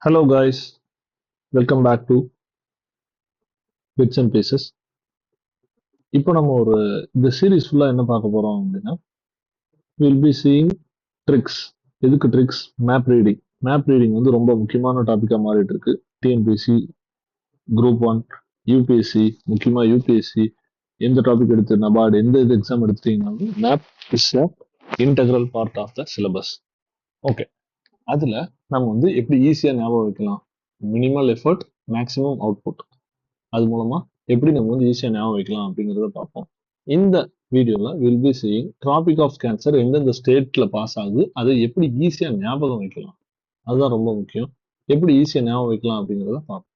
Hello guys, welcome back to Bits and Pieces. இப்போ நம்ம இந்த சீரிஸ் ஃபுல்லா என்ன பார்க்க போறோம் அப்படின்னா வில் பி சீயிங் ட்ரிக்ஸ். எதுக்கு ட்ரிக்ஸ்? மேப் ரீடிங் வந்து ரொம்ப முக்கியமான டாபிக்கா மாறிட்டு இருக்கு. டிஎன்பிஎஸ்சி, குரூப் 1, யூபிஎஸ்சி, முக்கியமா யூபிஎஸ்சி எந்த டாபிக் எடுத்து நபார்டு எந்த எக்ஸாம் எடுத்துட்டீங்கன்னாலும் map is integral part of the syllabus. Okay, அதுல நம்ம வந்து எப்படி ஈஸியா ஞாபகம் வைக்கலாம்? Minimal effort, maximum output. அது மூலமா எப்படி நம்ம வந்து ஈஸியா ஞாபகம் வைக்கலாம் அப்படிங்கிறத பார்ப்போம். இந்த வீடியோல will be seeing tropic of cancer எந்தெந்த ஸ்டேட்ல பாஸ் ஆகுது, அதை எப்படி ஈஸியா ஞாபகம் வைக்கலாம், அதுதான் ரொம்ப முக்கியம். எப்படி ஈஸியா ஞாபகம் வைக்கலாம் அப்படிங்கிறத பார்ப்போம்.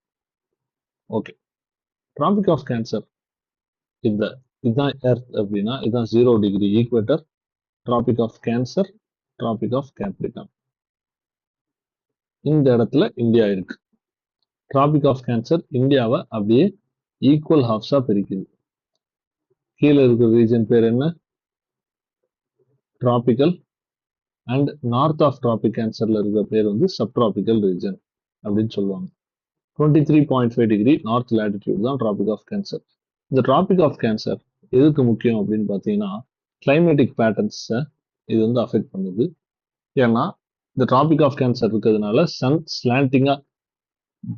ஓகே, டிராபிக் ஆஃப் கேன்சர் இதுதான் எர்த் அப்படின்னா இதுதான் 0 degree equator. Tropic of cancer, tropic of capricorn, இந்த இடத்துல இந்தியா இருக்கு. டிராபிக் ஆஃப் கேன்சர் இந்தியாவை அப்படியே ஈக்குவல் ஹாஃப்ஸா பிரிக்குது. கீழே இருக்கிற ரீஜன் பேர் என்ன? Tropical. And north of tropic கேன்சர்ல இருக்கிற பேர் வந்து சப்டிராபிக்கல் ரீஜன் அப்படின்னு சொல்லுவாங்க. 23.5 டிகிரி நார்த் லேட்டிடியூட் தான் டிராபிக் ஆஃப் கேன்சர். இந்த டிராபிக் ஆஃப் கேன்சர் எதுக்கு முக்கியம் அப்படின்னு பார்த்தீங்கன்னா கிளைமேட்டிக் பேட்டர்ன்ஸை இது வந்து அஃபெக்ட் பண்ணுது. ஏன்னா இந்த டிராபிக் ஆஃப் கேன்சர் இருக்கிறதுனால சன் ஸ்லாண்டிங்கா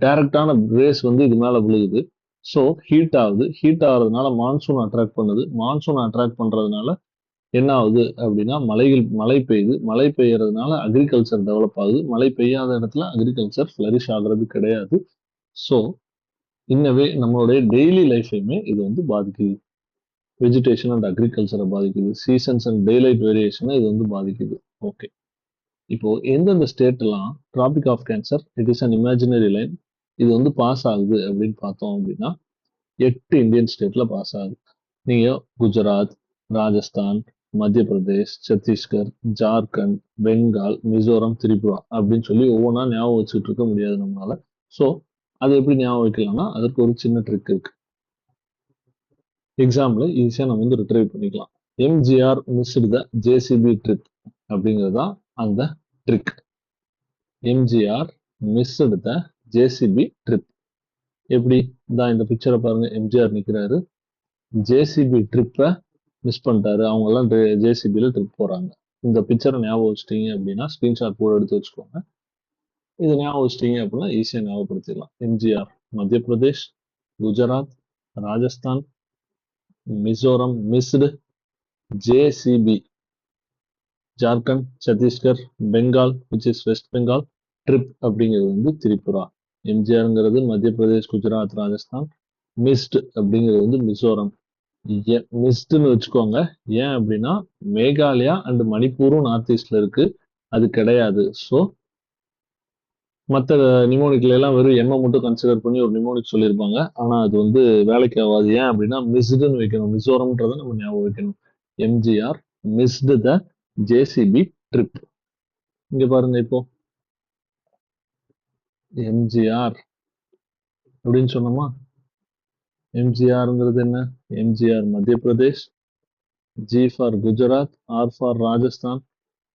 டைரக்டான ரேஸ் வந்து இது மேல விழுகுது. ஸோ ஹீட் ஆகுது. ஹீட் ஆகுறதுனால மான்சூன் அட்ராக்ட் பண்ணுது. மான்சூன் அட்ராக்ட் பண்றதுனால என்ன ஆகுது அப்படின்னா மழை பெய்யுது. மழை பெய்யறதுனால அக்ரிகல்ச்சர் டெவலப் ஆகுது. மழை பெய்யாத இடத்துல அக்ரிகல்ச்சர் ஃபிளரிஷ் ஆகுறது கிடையாது. ஸோ இன்னவே நம்மளுடைய டெய்லி லைஃபையுமே இது வந்து பாதிக்குது. வெஜிடேஷன் அண்ட் அக்ரிகல்ச்சரை பாதிக்குது. சீசன்ஸ் அண்ட் டேலைட் வேரியேஷனை இது வந்து பாதிக்குது. ஓகே, இப்போ எந்தெந்த ஸ்டேட்லாம் tropic of cancer it is an imaginary line இது வந்து பாஸ் ஆகுது அப்படின்னு பார்த்தோம் அப்படின்னா 8 இந்தியன் ஸ்டேட்ல பாஸ் ஆகுது. நீங்க குஜராத், ராஜஸ்தான், மத்திய பிரதேஷ், சத்தீஸ்கர், ஜார்க்கண்ட், பெங்கால், மிசோரம், திரிபுரா அப்படின்னு சொல்லி ஒவ்வொன்றா ஞாபகம் வச்சுட்டு இருக்க முடியாது நம்மளால. ஸோ அது எப்படி ஞாபகம் வைக்கலாம்னா அதற்கு ஒரு சின்ன ட்ரிக் இருக்கு. எக்ஸாம்பிள் ஈஸியா நம்ம வந்து ரிட்ரைவ் பண்ணிக்கலாம். எம்ஜிஆர் மிஸ்டு த ஜேசிபி ட்ரிப் அப்படிங்கிறதா அந்த ட்ரிக். எம்ஜிஆர் மிஸ்டு த ஜேசிபி ட்ரிப். எப்படி தான் இந்த பிக்சரை பாருங்க. எம்ஜிஆர் நிக்கிறாரு, ஜேசிபி ட்ரிப்பை மிஸ் பண்ணிட்டாரு. அவங்க எல்லாம் ஜேசிபில ட்ரிப் போறாங்க. இந்த பிக்சரை ஞாபகம் வச்சிட்டீங்க அப்படின்னா ஸ்கிரீன்ஷாட் கூட எடுத்து வச்சுக்கோங்க. இதை ஞாபகம் வச்சிட்டீங்க அப்படின்னா ஈஸியா ஞாபகப்படுத்திடலாம். MGR Madhya Pradesh, Gujarat, Rajasthan, Mizoram missed, JCB Jharkhand, Chhattisgarh, Bengal which is west Bengal, trip அப்படிங்கிறது வந்து திரிபுரா. எம்ஜிஆர்ங்கிறது மத்திய பிரதேஷ், குஜராத், ராஜஸ்தான். மிஸ்டு அப்படிங்கிறது வந்து மிசோரம். மிஸ்டுன்னு வச்சுக்கோங்க. ஏன் அப்படின்னா மேகாலயா அண்ட் மணிப்பூரும் நார்த் ஈஸ்ட்ல இருக்கு, அது கிடையாது. ஸோ மற்ற நிமோனிக்ல எல்லாம் வெறும் எம்ஐ மட்டும் கன்சிடர் பண்ணி ஒரு நிமோனிக் சொல்லியிருப்பாங்க. ஆனா அது வந்து வேலைக்கு ஆகாது. ஏன் அப்படின்னா மிஸ்டுன்னு வைக்கணும். மிசோரம்ன்றதை நம்ம ஞாபகம் வைக்கணும். எம்ஜிஆர் மிஸ்டு த ஜேசிபி ட்ரிப். இங்க பாருங்க, இப்போ எம்ஜிஆர் அப்படின்னு சொன்னோமா, எம்ஜிஆர்ங்கிறது என்ன? MGR Madhya Pradesh, G for Gujarat, R for Rajasthan.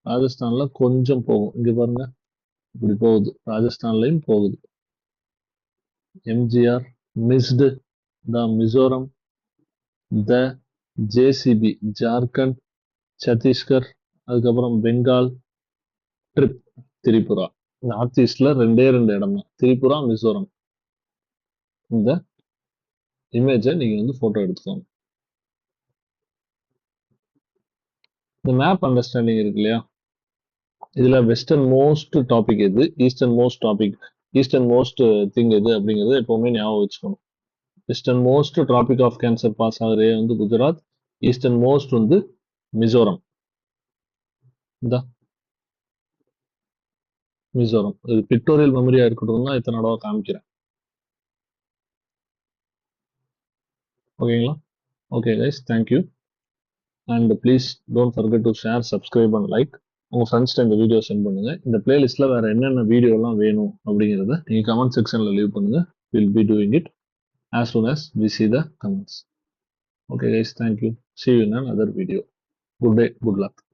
ராஜஸ்தான்ல கொஞ்சம் போகும். இங்க பாருங்க, இப்படி போகுது. ராஜஸ்தான்லயும் போகுது. MGR missed the Mizoram, the JCB Jharkhand, Chhattisgarh, அதுக்கப்புறம் பெங்கால், ட்ரிப் திரிபுரா. நார்த் ஈஸ்ட்ல ரெண்டே இடம் தான், திரிபுரா, மிசோரம். இந்த இமேஜை நீங்க வந்து போட்டோ எடுத்துக்கோங்க. இந்த மேப் அண்டர்ஸ்டாண்டிங் இருக்கு இல்லையா, இதுல வெஸ்டர்ன் மோஸ்ட் டாபிக் எது, ஈஸ்டர்ன் மோஸ்ட் திங் எது அப்படிங்கறது எப்பவுமே ஞாபகம் வச்சுக்கணும். Western most tropic of cancer pass ஆகுறே வந்து குஜராத், ஈஸ்டர்ன் மோஸ்ட் வந்து மிசோரம். இந்த மிசோரம் இது பிக்டோரியல் மெமரியா இருக்கட்டும் தான் இத்தனை தடவை காமிக்கிறேன். ஓகேங்களா? Okay guys, thank you. And please don't forget to share, subscribe and like. உங்க ஃப்ரெண்ட்ஸ்க்கு இந்த வீடியோ சென்ட் பண்ணுங்க. இந்த பிளேலிஸ்ட்ல வேற என்னென்ன வீடியோ எல்லாம் வேணும் அப்படிங்கிறத நீங்க கமெண்ட் செக்ஷன்ல லீவ் பண்ணுங்க. Will be doing it as soon as we see the comments. Okay guys, thank you. See you in another video. Good day, good luck.